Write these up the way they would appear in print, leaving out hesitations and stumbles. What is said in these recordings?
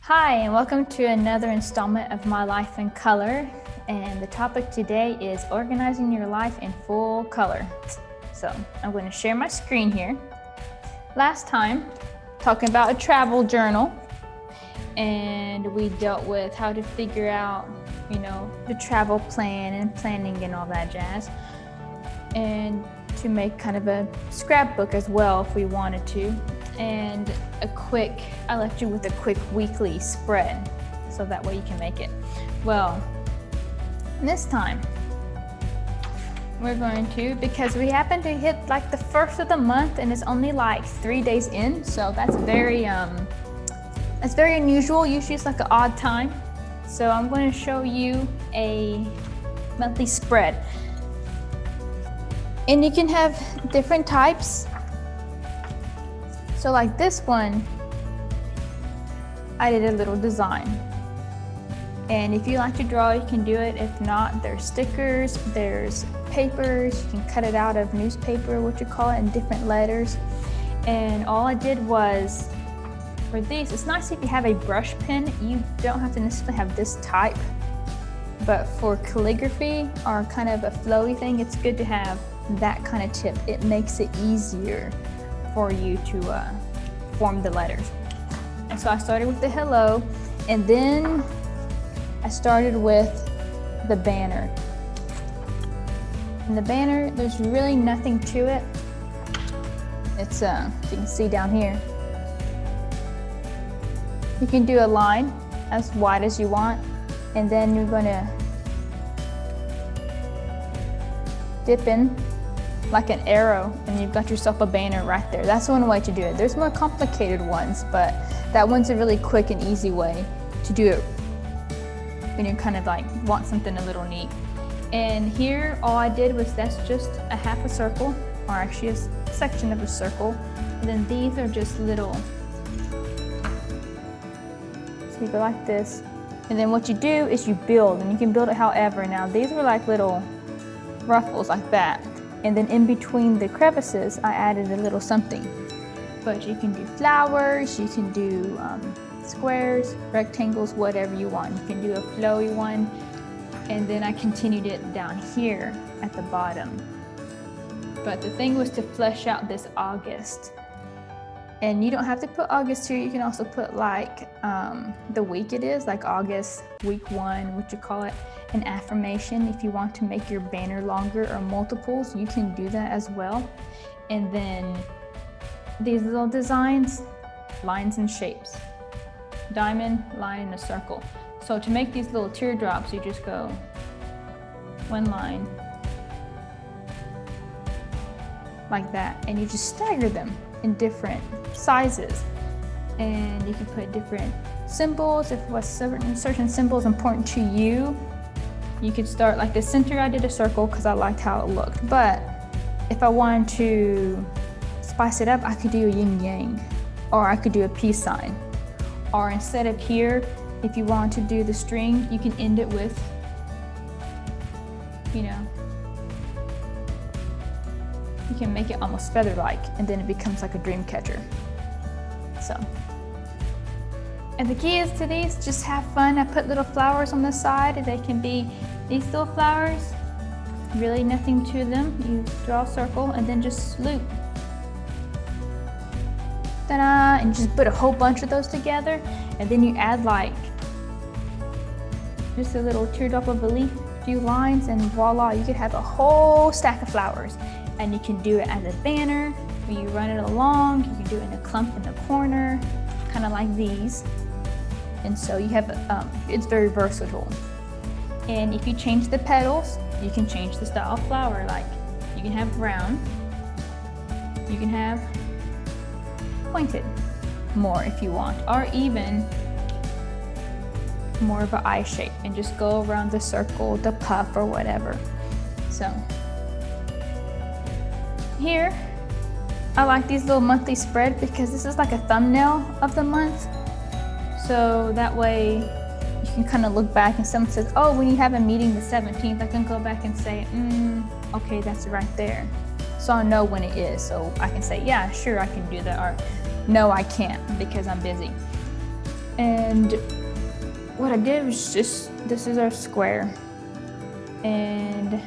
Hi, and welcome to another installment of My Life in Color. And the topic today is organizing your life in full color. So I'm going to share my screen here. Last time, talking about a travel journal, and we dealt with how to figure out, the travel plan and planning and all that jazz. And to make kind of a scrapbook as well if we wanted to. And I left you with a quick weekly spread, so that way you can make it. Well, this time, we're going to, because we happen to hit like the first of the month and it's only like 3 days in, so that's very unusual. Usually it's like an odd time. So I'm going to show you a monthly spread. And you can have different types. So like this one, I did a little design. And if you like to draw, you can do it. If not, there's stickers, there's papers. You can cut it out of newspaper, what you call it, in different letters. And all I did was, for these, it's nice if you have a brush pen. You don't have to necessarily have this type. But for calligraphy or kind of a flowy thing, it's good to have that kind of tip. It makes it easier for you to form the letters. And so I started with the hello, and then I started with the banner. And the banner, there's really nothing to it. It's, you can see down here, you can do a line as wide as you want, and then you're gonna dip in like an arrow, and you've got yourself a banner right there. That's one way to do it. There's more complicated ones, but that one's a really quick and easy way to do it when you kind of like want something a little neat. And here, all I did was, that's just a half a circle, or actually a section of a circle. And then these are just little, so you go like this. And then what you do is you build, and you can build it however. Now these were like little ruffles like that. And then in between the crevices, I added a little something. But you can do flowers, you can do squares, rectangles, whatever you want. You can do a flowy one. And then I continued it down here at the bottom. But the thing was to flesh out this August. And you don't have to put August here. You can also put like the week it is, like August, week 1, what you call it, an affirmation. If you want to make your banner longer or multiples, you can do that as well. And then these little designs, lines and shapes, diamond, line, and a circle. So to make these little teardrops, you just go one line like that, and you just stagger them in different sizes. And you can put different symbols. If what certain symbol is important to you, you could start like the center. I did a circle because I liked how it looked. But if I wanted to spice it up, I could do a yin yang, or I could do a peace sign. Or instead of here, if you want to do the string, you can end it with, you can make it almost feather-like, and then it becomes like a dream catcher. So, and the key is to these, just have fun. I put little flowers on the side. They can be these little flowers, really nothing to them. You draw a circle and then just loop. Ta-da! And just put a whole bunch of those together, and then you add like just a little teardrop of a leaf, few lines, and voila, you could have a whole stack of flowers. And you can do it as a banner, where you run it along. You can do it in a clump in the corner, kind of like these. And so you have, it's very versatile. And if you change the petals, you can change the style of flower. Like you can have round, you can have pointed more if you want, or even more of an eye shape, and just go around the circle, the puff, or whatever. So here, I like these little monthly spread because this is like a thumbnail of the month. So that way you can kind of look back, and someone says, oh, when you have a meeting the 17th, I can go back and say, okay, that's right there. So I know when it is. So I can say, yeah, sure, I can do that. Or no, I can't because I'm busy. And what I did was just, this is our square. And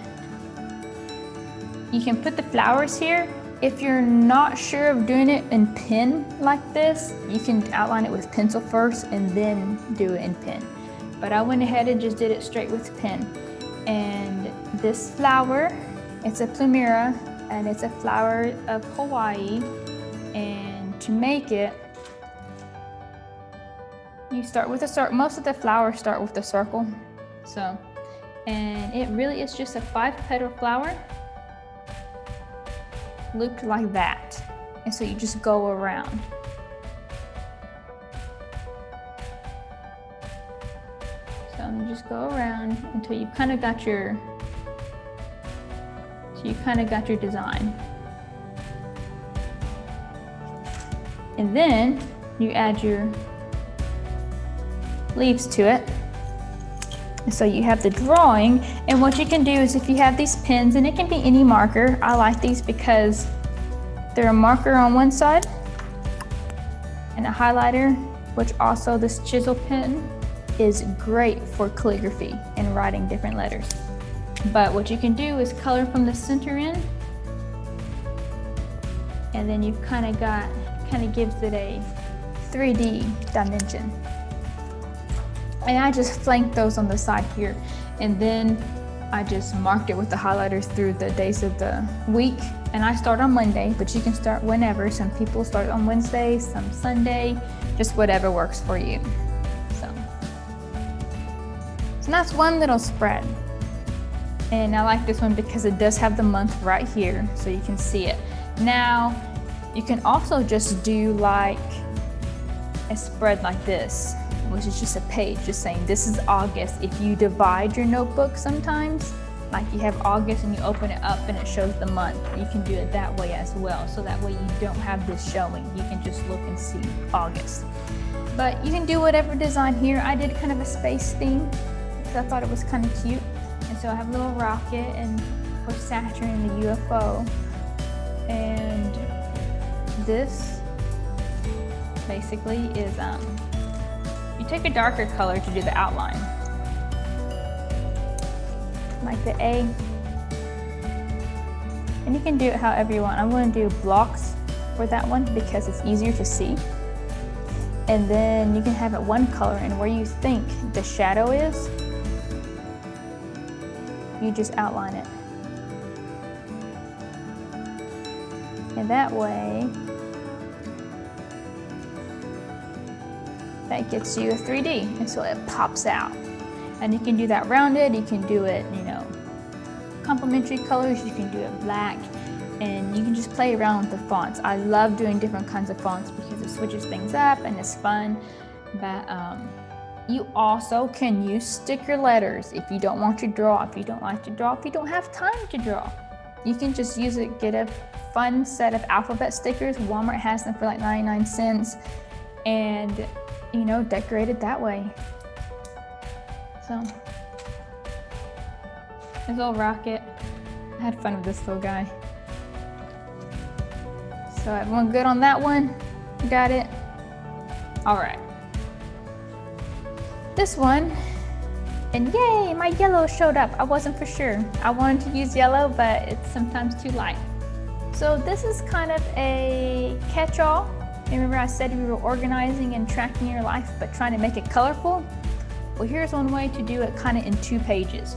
you can put the flowers here. If you're not sure of doing it in pen like this, you can outline it with pencil first and then do it in pen. But I went ahead and just did it straight with pen. And this flower, it's a plumera, and it's a flower of Hawaii. And to make it, you start with a circle. Most of the flowers start with a circle. So, and it really is just a 5-petal flower looped like that. And so you just go around. So you just go around until you kind of got your, design. And then you add your leaves to it. And so you have the drawing, and what you can do is if you have these pens, and it can be any marker. I like these because they're a marker on one side and a highlighter, which also this chisel pen is great for calligraphy and writing different letters. But what you can do is color from the center in, and then you've kind of gives it a 3D dimension. And I just flanked those on the side here. And then I just marked it with the highlighters through the days of the week. And I start on Monday, but you can start whenever. Some people start on Wednesday, some Sunday, just whatever works for you. So that's one little spread. And I like this one because it does have the month right here, so you can see it. Now, you can also just do like a spread like this, which is just a page just saying this is August. If you divide your notebook sometimes, like you have August and you open it up and it shows the month, you can do it that way as well. So that way you don't have this showing. You can just look and see August. But you can do whatever design here. I did kind of a space theme because I thought it was kind of cute. And so I have a little rocket and for Saturn and the UFO. And this basically is, you take a darker color to do the outline. Like the A. And you can do it however you want. I'm going to do blocks for that one because it's easier to see. And then you can have it one color, and where you think the shadow is, you just outline it. And that way, that gets you a 3D, and so it pops out. And you can do that rounded, you can do it, complementary colors, you can do it black, and you can just play around with the fonts. I love doing different kinds of fonts because it switches things up and it's fun. But you also can use sticker letters if you don't want to draw, if you don't like to draw, if you don't have time to draw. You can just use it, get a fun set of alphabet stickers. Walmart has them for like 99 cents, and decorate it that way. So, this little rocket. I had fun with this little guy. So everyone good on that one? Got it? All right. This one, and yay, my yellow showed up. I wasn't for sure. I wanted to use yellow, but it's sometimes too light. So this is kind of a catch-all. Remember I said we were organizing and tracking your life, but trying to make it colorful? Well, here's one way to do it kind of in 2 pages.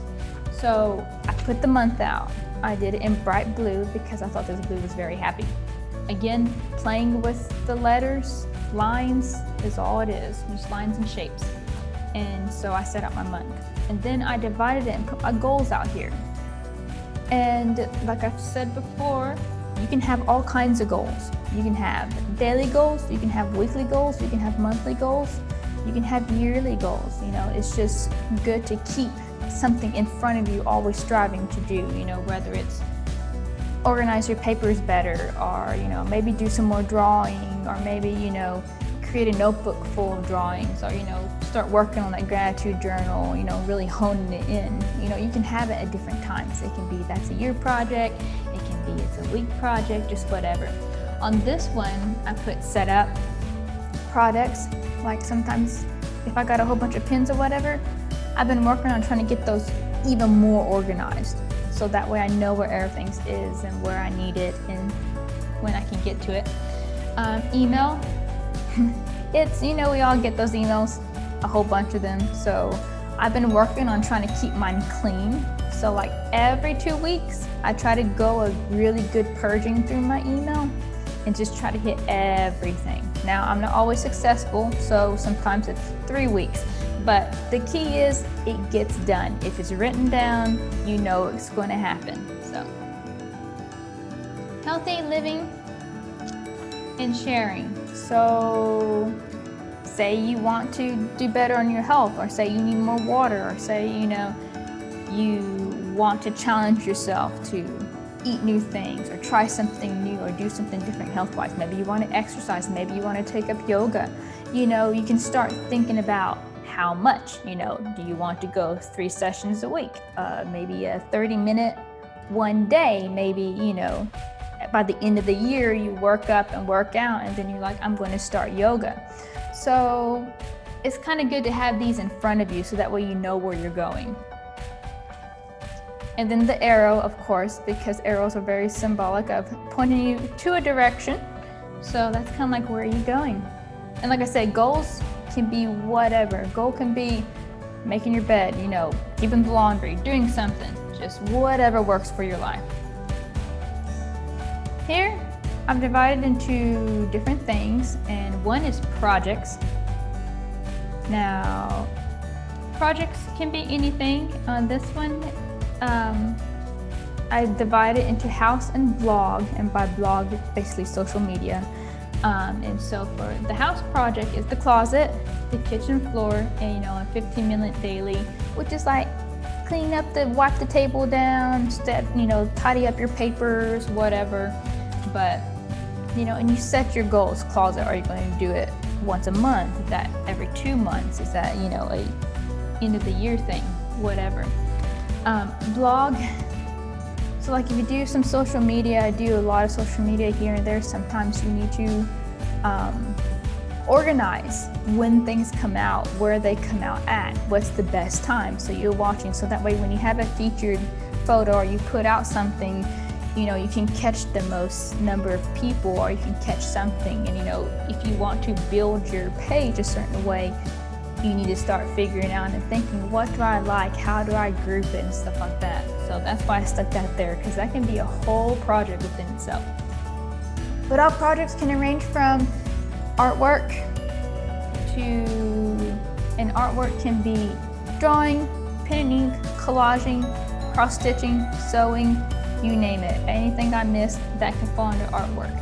So I put the month out. I did it in bright blue because I thought this blue was very happy. Again, playing with the letters, lines is all it is, just lines and shapes. And so I set out my month. And then I divided it and put my goals out here. And like I've said before, you can have all kinds of goals. You can have daily goals, you can have weekly goals, you can have monthly goals, you can have yearly goals. It's just good to keep something in front of you, always striving to do, whether it's organize your papers better, or, maybe do some more drawing, or maybe, create a notebook full of drawings, or, start working on that gratitude journal, really honing it in. You can have it at different times. It can be that's a year project, it can be it's a week project, just whatever. On this one, I put set up, products, like sometimes if I got a whole bunch of pins or whatever, I've been working on trying to get those even more organized. So that way I know where everything is and where I need it and when I can get to it. Email, it's, we all get those emails, a whole bunch of them. So I've been working on trying to keep mine clean. So like every 2 weeks, I try to go a really good purging through my email and just try to hit everything. Now, I'm not always successful, so sometimes it's 3 weeks. But the key is it gets done. If it's written down, you know it's going to happen. So, healthy living and sharing. So, say you want to do better on your health, or say you need more water, or say, you want to challenge yourself to eat new things or try something new or do something different health-wise. Maybe you want to exercise, maybe you want to take up yoga. You can start thinking about how much, do you want to go 3 sessions a week? Maybe a 30-minute one day, maybe, by the end of the year, you work up and work out and then you're like, I'm going to start yoga. So it's kind of good to have these in front of you so that way you know where you're going. And then the arrow, of course, because arrows are very symbolic of pointing you to a direction. So that's kind of like, where are you going? And like I said, goals can be whatever. Goal can be making your bed, keeping the laundry, doing something, just whatever works for your life. Here, I'm divided into different things, and one is projects. Now, projects can be anything. On this one, I divide it into house and blog, and by blog, basically social media. And so for the house project is the closet, the kitchen floor, and a 15-minute daily, which is like clean up wipe the table down, tidy up your papers, whatever. But, and you set your goals. Closet, are you going to do it once a month? Is that every 2 months? Is that, a end of the year thing? Whatever. Blog. So like if you do some social media, I do a lot of social media here and there. Sometimes you need to organize when things come out, where they come out at, what's the best time. So you're watching, so that way when you have a featured photo or you put out something, you can catch the most number of people, or you can catch something. And if you want to build your page a certain way, you need to start figuring out and thinking, what do I like? How do I group it and stuff like that? So that's why I stuck that there, because that can be a whole project within itself. But all projects can range from artwork and artwork can be drawing, pen and ink, collaging, cross-stitching, sewing, you name it. Anything I missed, that can fall under artwork.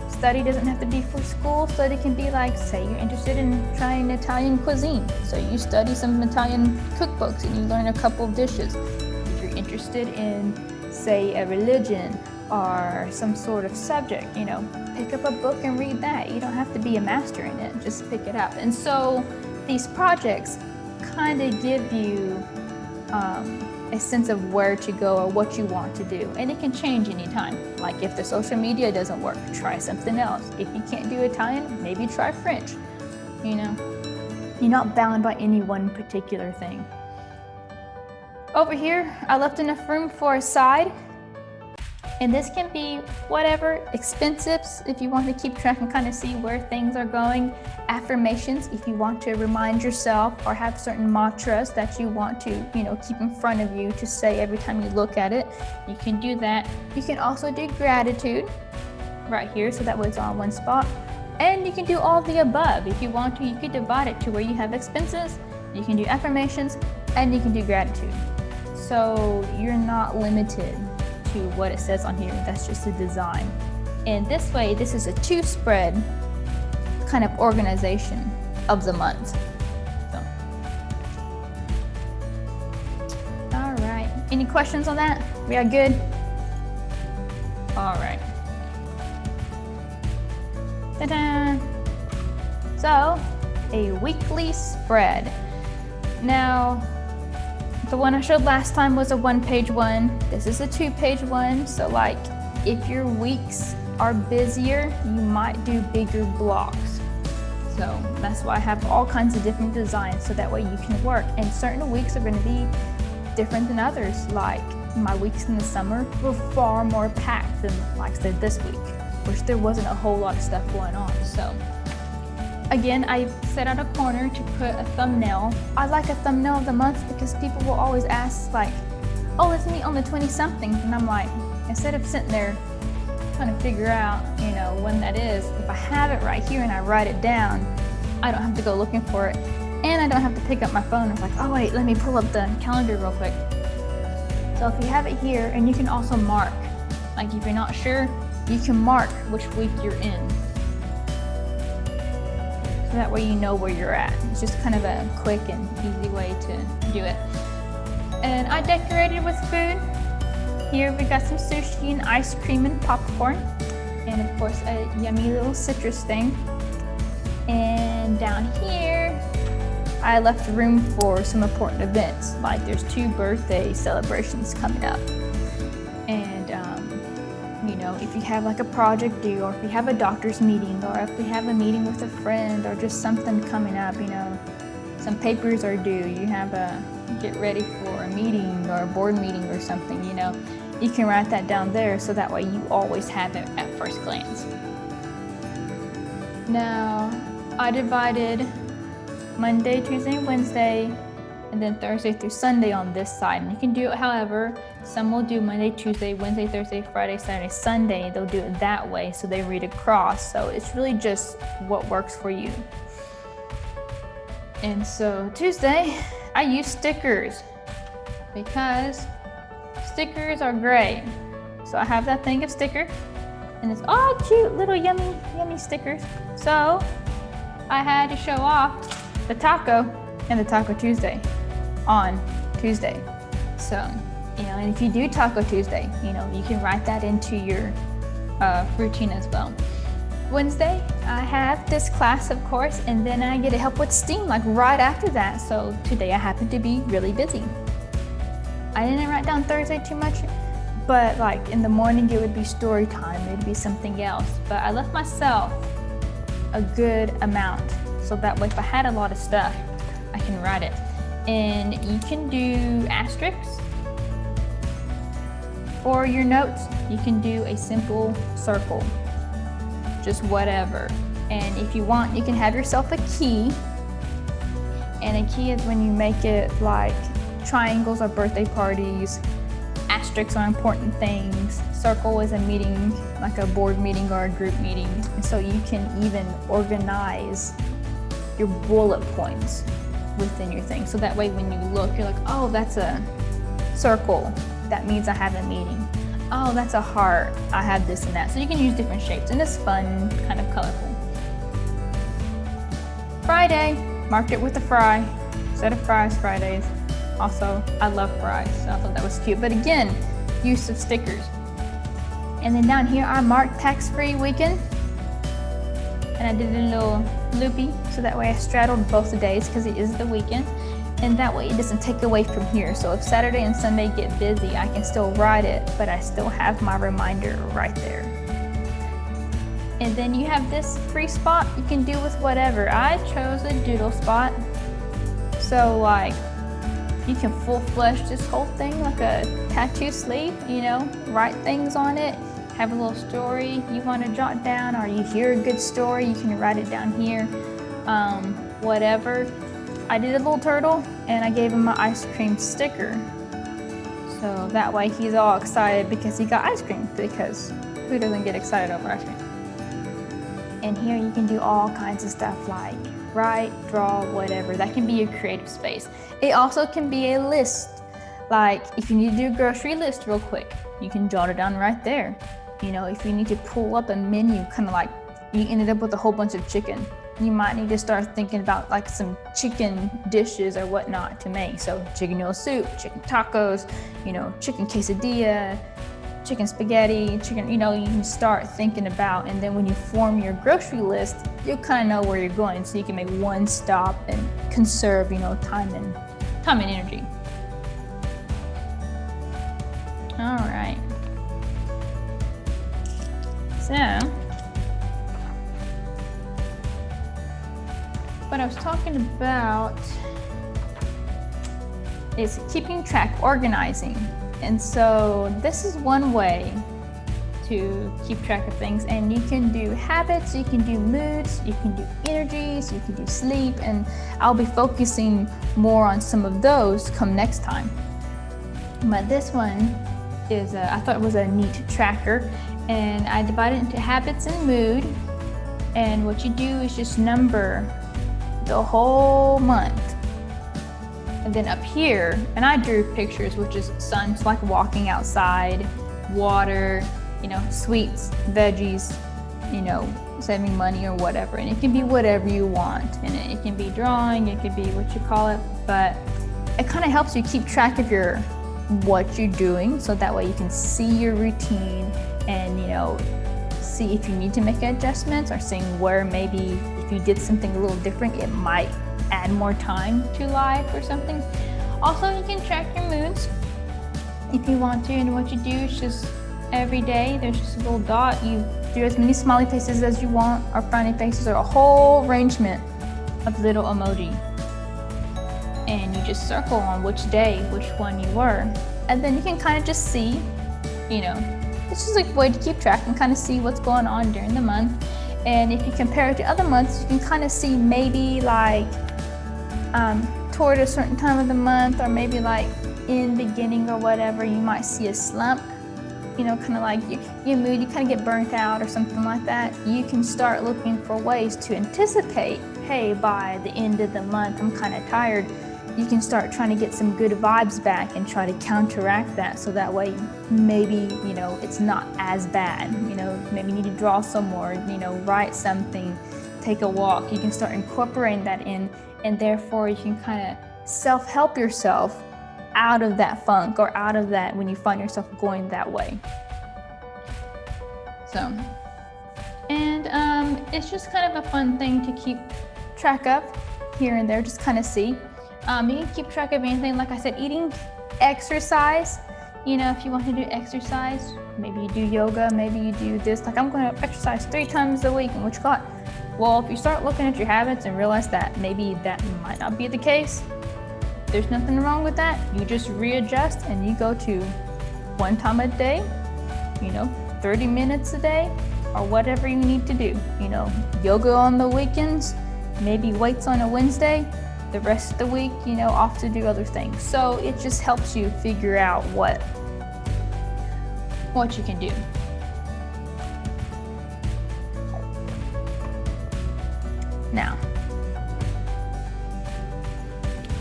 Study doesn't have to be for school. Study can be like, say you're interested in trying Italian cuisine. So you study some Italian cookbooks and you learn a couple of dishes. If you're interested in, say, a religion or some sort of subject, pick up a book and read that. You don't have to be a master in it, just pick it up. And so these projects kind of give you a sense of where to go or what you want to do. And it can change anytime. Like if the social media doesn't work, try something else. If you can't do Italian, maybe try French. You're not bound by any one particular thing. Over here, I left enough room for a side. And this can be whatever, expensives if you want to keep track and kind of see where things are going. Affirmations if you want to remind yourself or have certain mantras that you want to, keep in front of you to say every time you look at it. You can do that. You can also do gratitude right here, so that way it's all in one spot. And you can do all the above. If you want to, you could divide it to where you have expenses, you can do affirmations, and you can do gratitude. So you're not limited to what it says on here. That's just a design. And this way, this is a 2-spread kind of organization of the month. So. All right. Any questions on that? We are good? All right. Ta-da! So, a weekly spread. Now, the one I showed last time was a 1-page one. This is a 2-page one. So like if your weeks are busier, you might do bigger blocks. So that's why I have all kinds of different designs, so that way you can work. And certain weeks are going to be different than others. Like my weeks in the summer were far more packed than, like I said, this week, which there wasn't a whole lot of stuff going on. So again, I set out a corner to put a thumbnail. I like a thumbnail of the month because people will always ask like, oh, let's meet on the 20-something. And I'm like, instead of sitting there trying to figure out, you know, when that is, if I have it right here and I write it down, I don't have to go looking for it. And I don't have to pick up my phone. It's like, oh wait, let me pull up the calendar real quick. So if you have it here, and you can also mark, like if you're not sure, you can mark which week you're in. So that way you know where you're at. It's just kind of a quick and easy way to do it. And I decorated with food. Here we got some sushi and ice cream and popcorn. And of course a yummy little citrus thing. And down here, I left room for some important events. Like there's 2 birthday celebrations coming up. And you know, if you have like a project due, or if you have a doctor's meeting, or if you have a meeting with a friend, or just something coming up, you know, some papers are due, you have a get ready for a meeting or a board meeting or something, you know, you can write that down there, so that way you always have it at first glance. Now, I divided Monday, Tuesday, Wednesday, and then Thursday through Sunday on this side. And you can do it however. Some will do Monday, Tuesday, Wednesday, Thursday, Friday, Saturday, Sunday. They'll do it that way, so they read across. So it's really just what works for you. And so Tuesday, I use stickers because stickers are great. So I have that thing of stickers, and it's all cute little yummy stickers. So I had to show off the taco and the Taco Tuesday on Tuesday. So, you know, and if you do Taco Tuesday, you know, you can write that into your routine as well. Wednesday, I have this class, of course, and then I get to help with STEAM like right after that. So today I happen to be really busy. I didn't write down Thursday too much, but like in the morning it would be story time, it'd be something else. But I left myself a good amount, so that way if I had a lot of stuff, I can write it. And you can do asterisks. For your notes, you can do a simple circle, just whatever. And if you want, you can have yourself a key. And a key is when you make it like triangles are birthday parties, asterisks are important things, circle is a meeting, like a board meeting or a group meeting. And so you can even organize your bullet points within your thing. So that way when you look, you're like, oh, that's a circle. That means I have a meeting. Oh, that's a heart. I have this and that. So you can use different shapes, and it's fun, kind of colorful. Friday, marked it with a fry. Set of fries Fridays. Also, I love fries, so I thought that was cute. But again, use of stickers. And then down here, I marked tax-free weekend. And I did a little loopy, so that way I straddled both the days because it is the weekend. And that way it doesn't take away from here. So if Saturday and Sunday get busy, I can still write it, but I still have my reminder right there. And then you have this free spot you can do with whatever. I chose a doodle spot. So like, you can full-flesh this whole thing like a tattoo sleeve, you know, write things on it, have a little story you want to jot down, or you hear a good story, you can write it down here, whatever. I did a little turtle and I gave him my ice cream sticker. So that way he's all excited because he got ice cream, because who doesn't get excited over ice cream? And here you can do all kinds of stuff like write, draw, whatever. That can be your creative space. It also can be a list. Like if you need to do a grocery list real quick, you can jot it down right there. You know, if you need to pull up a menu, kind of like you ended up with a whole bunch of chicken, you might need to start thinking about like some chicken dishes or whatnot to make. So chicken noodle soup, chicken tacos, you know, chicken quesadilla, chicken spaghetti, chicken, you know, you can start thinking about, and then when you form your grocery list, you'll kind of know where you're going, so you can make one stop and conserve, you know, time and energy. All right. what I was talking about is keeping track, organizing. And so this is one way to keep track of things, and you can do habits, you can do moods, you can do energies, you can do sleep, and I'll be focusing more on some of those come next time. But this one is, I thought it was a neat tracker, and I divided it into habits and mood. And what you do is just number the whole month. And then up here, and I drew pictures, which is sun, so like walking outside, water, you know, sweets, veggies, you know, saving money or whatever. And it can be whatever you want. And it can be drawing, it could be what you call it, but it kind of helps you keep track of what you're doing, so that way you can see your routine and, you know, see if you need to make adjustments, or seeing where maybe if you did something a little different, it might add more time to life or something. Also, you can track your moods if you want to, and what you do is just every day there's just a little dot. You do as many smiley faces as you want, or frowny faces, or a whole arrangement of little emoji. And you just circle on which day, which one you were. And then you can kind of just see, you know, it's just like a way to keep track and kind of see what's going on during the month. And if you compare it to other months, you can kind of see maybe like toward a certain time of the month, or maybe like in beginning or whatever, you might see a slump, you know, kind of like your mood, you kind of get burnt out or something like that. You can start looking for ways to anticipate, hey, by the end of the month, I'm kind of tired. You can start trying to get some good vibes back and try to counteract that, so that way maybe, you know, it's not as bad. You know, maybe you need to draw some more, you know, write something, take a walk. You can start incorporating that in, and therefore you can kind of self-help yourself out of that funk, or out of that when you find yourself going that way. So, and it's just kind of a fun thing to keep track of here and there, just kind of see. You can keep track of anything, like I said, eating, exercise. You know, if you want to do exercise, maybe you do yoga, maybe you do this. Like, I'm going to exercise 3 times a week, and what you got? Well, if you start looking at your habits and realize that maybe that might not be the case, there's nothing wrong with that. You just readjust, and you go to 1 time a day, you know, 30 minutes a day, or whatever you need to do. You know, yoga on the weekends, maybe weights on a Wednesday, the rest of the week, you know, off to do other things. So it just helps you figure out what you can do. Now,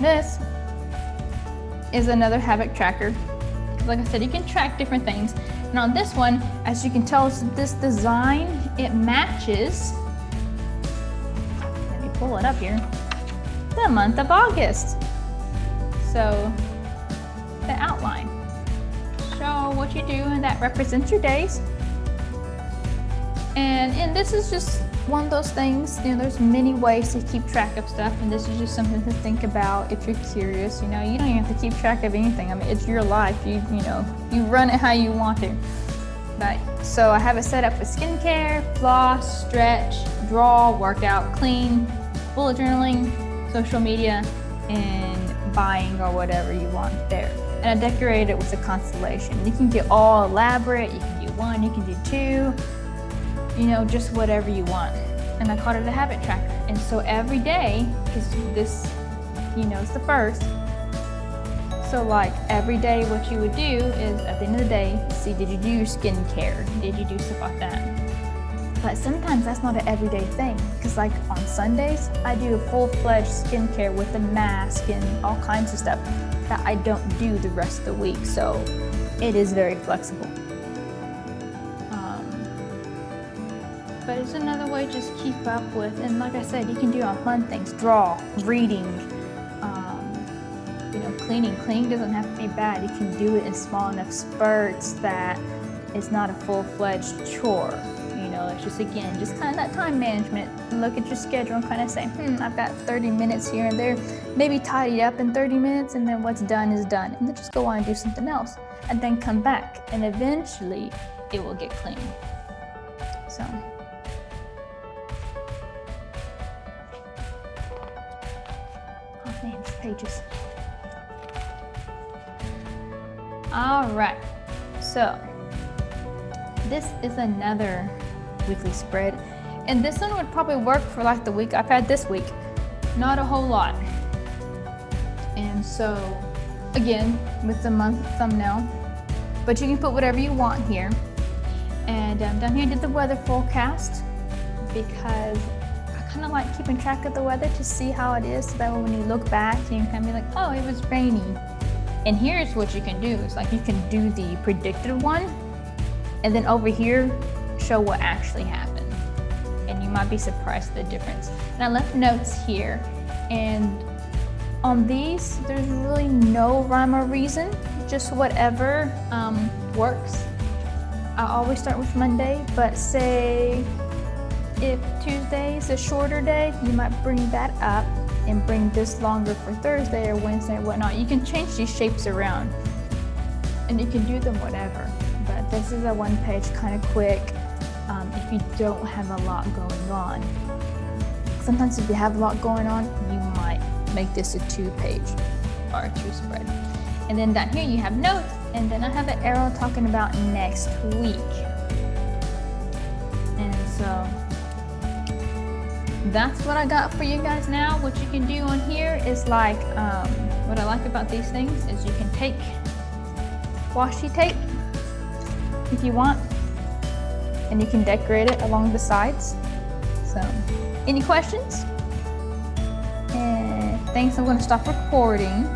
this is another habit tracker. Like I said, you can track different things. And on this one, as you can tell, this design, it matches, let me pull it up here, the month of August. So the outline, show what you do, and that represents your days. And this is just one of those things, you know, there's many ways to keep track of stuff, and this is just something to think about if you're curious. You know, you don't even have to keep track of anything. I mean, it's your life. You know, you run it how you want to. But so I have it set up with skincare, floss, stretch, draw, workout, clean, bullet journaling, social media, and buying or whatever you want there. And I decorated it with a constellation. You can get all elaborate, you can do 1, you can do 2, you know, just whatever you want. And I called it a habit tracker. And so every day, because this, you know, it's the first, so like every day what you would do is at the end of the day, see, did you do your skincare? Did you do stuff like that? But sometimes that's not an everyday thing, because like on Sundays, I do a full-fledged skincare with a mask and all kinds of stuff that I don't do the rest of the week. So it is very flexible. But it's another way to just keep up with, and like I said, you can do on fun things, draw, reading, you know, cleaning. Cleaning doesn't have to be bad. You can do it in small enough spurts that it's not a full-fledged chore. You know, it's just, again, just kind of that time management. Look at your schedule and kind of say, I've got 30 minutes here and there. Maybe tidy up in 30 minutes, and then what's done is done. And then just go on and do something else, and then come back, and eventually it will get clean. pages. All right, so this is another weekly spread, and this one would probably work for like the week I've had this week. Not a whole lot. And so again, with the month thumbnail, but you can put whatever you want here. And down here I did the weather forecast because I kind of like keeping track of the weather to see how it is, so that when you look back you can kind of be like, oh, it was rainy. And here's what you can do. It's like you can do the predicted one, and then over here show what actually happened. And you might be surprised at the difference. And I left notes here, and on these there's really no rhyme or reason, just whatever works. I always start with Monday, but say if Tuesday is a shorter day, you might bring that up and bring this longer for Thursday or Wednesday or whatnot. You can change these shapes around and you can do them whatever, but this is a one page kind of quick if you don't have a lot going on. Sometimes if you have a lot going on, you might make this a 2-page or a 2 spread. And then down here you have notes, and then I have an arrow talking about next week. And so that's what I got for you guys now. What you can do on here is like, what I like about these things is you can take washi tape if you want, and you can decorate it along the sides. So, any questions? And thanks, I'm going to stop recording.